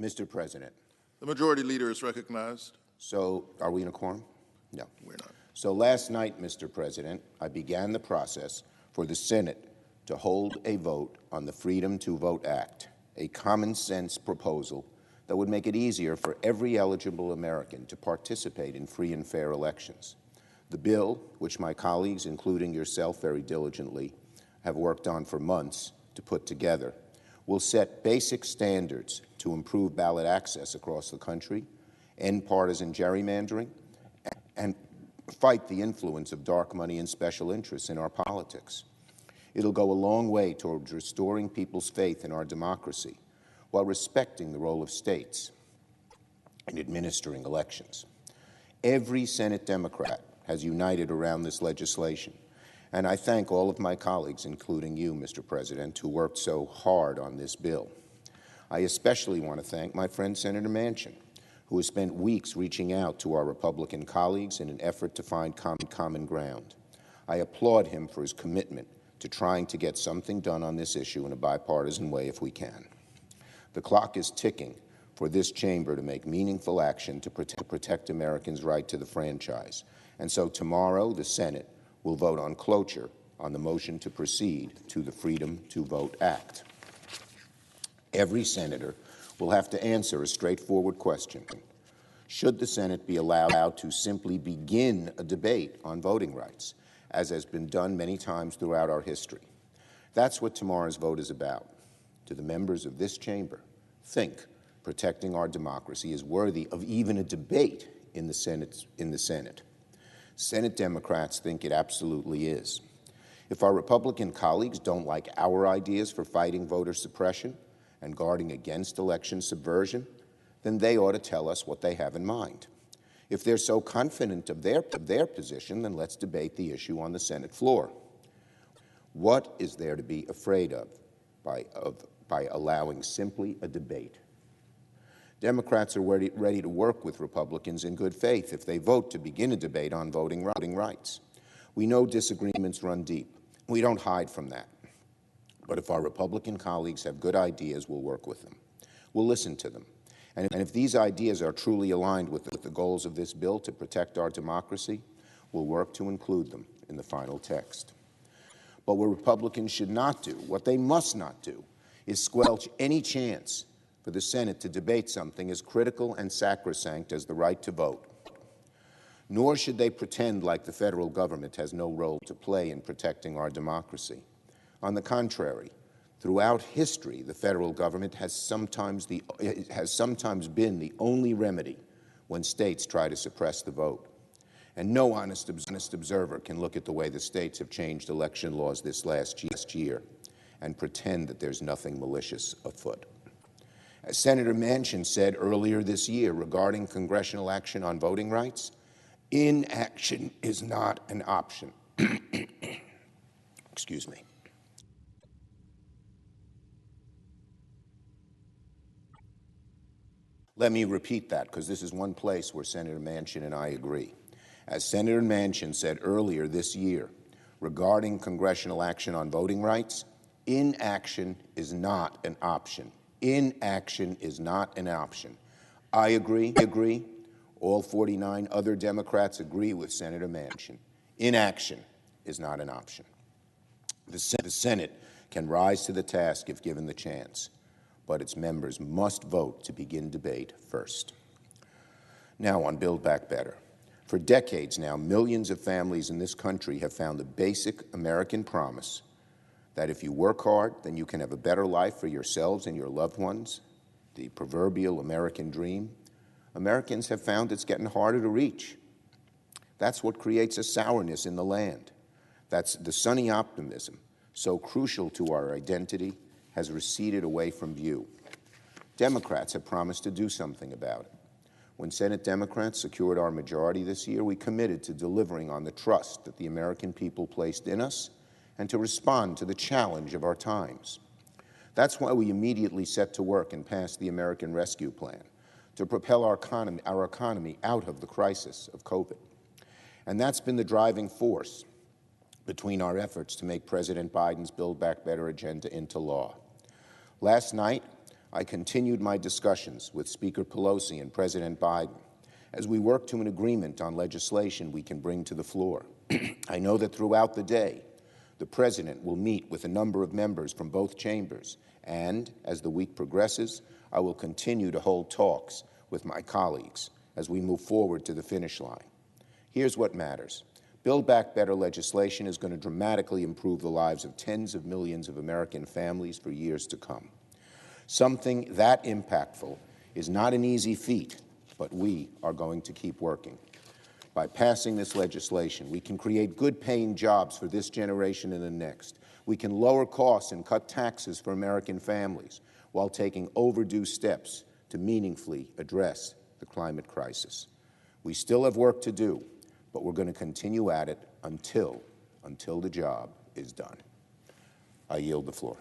Mr. President. The Majority Leader is recognized. So, are we in a quorum? No. We're not. So last night, Mr. President, I began the process for the Senate to hold a vote on the Freedom to Vote Act, a common-sense proposal that would make it easier for every eligible American to participate in free and fair elections. The bill, which my colleagues, including yourself very diligently, have worked on for months to put together, will set basic standards to improve ballot access across the country, end partisan gerrymandering, and fight the influence of dark money and special interests in our politics. It'll go a long way towards restoring people's faith in our democracy while respecting the role of states in administering elections. Every Senate Democrat has united around this legislation, and I thank all of my colleagues, including you, Mr. President, who worked so hard on this bill. I especially want to thank my friend Senator Manchin, who has spent weeks reaching out to our Republican colleagues in an effort to find common ground. I applaud him for his commitment to trying to get something done on this issue in a bipartisan way if we can. The clock is ticking for this chamber to make meaningful action to protect Americans' right to the franchise. And so tomorrow, the Senate will vote on cloture on the motion to proceed to the Freedom to Vote Act. Every senator will have to answer a straightforward question. Should the Senate be allowed to simply begin a debate on voting rights, as has been done many times throughout our history? That's what tomorrow's vote is about. Do the members of this chamber think protecting our democracy is worthy of even a debate in the Senate? Senate Democrats think it absolutely is. If our Republican colleagues don't like our ideas for fighting voter suppression and guarding against election subversion, then they ought to tell us what they have in mind. If they're so confident of their position, then let's debate the issue on the Senate floor. What is there to be afraid of by allowing simply a debate? Democrats are ready to work with Republicans in good faith if they vote to begin a debate on voting rights. We know disagreements run deep. We don't hide from that. But if our Republican colleagues have good ideas, we'll work with them. We'll listen to them. And if these ideas are truly aligned with the goals of this bill to protect our democracy, we'll work to include them in the final text. But what Republicans should not do, what they must not do, is squelch any chance for the Senate to debate something as critical and sacrosanct as the right to vote. Nor should they pretend like the federal government has no role to play in protecting our democracy. On the contrary, throughout history, the federal government has sometimes been the only remedy when states try to suppress the vote. And no honest observer can look at the way the states have changed election laws this last year and pretend that there's nothing malicious afoot. As Senator Manchin said earlier this year regarding congressional action on voting rights, inaction is not an option. Excuse me. Let me repeat that, because this is one place where Senator Manchin and I agree. As Senator Manchin said earlier this year regarding congressional action on voting rights, inaction is not an option. Inaction is not an option. I agree. All 49 other Democrats agree with Senator Manchin. Inaction is not an option. The Senate can rise to the task if given the chance, but its members must vote to begin debate first. Now on Build Back Better. For decades now, millions of families in this country have found the basic American promise that if you work hard, then you can have a better life for yourselves and your loved ones, the proverbial American dream. Americans have found it's getting harder to reach. That's what creates a sourness in the land. That's the sunny optimism, so crucial to our identity, has receded away from view. Democrats have promised to do something about it. When Senate Democrats secured our majority this year, we committed to delivering on the trust that the American people placed in us and to respond to the challenge of our times. That's why we immediately set to work and passed the American Rescue Plan to propel our economy out of the crisis of COVID. And that's been the driving force between our efforts to make President Biden's Build Back Better agenda into law. Last night, I continued my discussions with Speaker Pelosi and President Biden as we work to an agreement on legislation we can bring to the floor. I know that throughout the day, the President will meet with a number of members from both chambers, and as the week progresses, I will continue to hold talks with my colleagues as we move forward to the finish line. Here's what matters. Build Back Better legislation is going to dramatically improve the lives of tens of millions of American families for years to come. Something that impactful is not an easy feat, but we are going to keep working. By passing this legislation, we can create good-paying jobs for this generation and the next. We can lower costs and cut taxes for American families while taking overdue steps to meaningfully address the climate crisis. We still have work to do, but we're going to continue at it until the job is done. I yield the floor.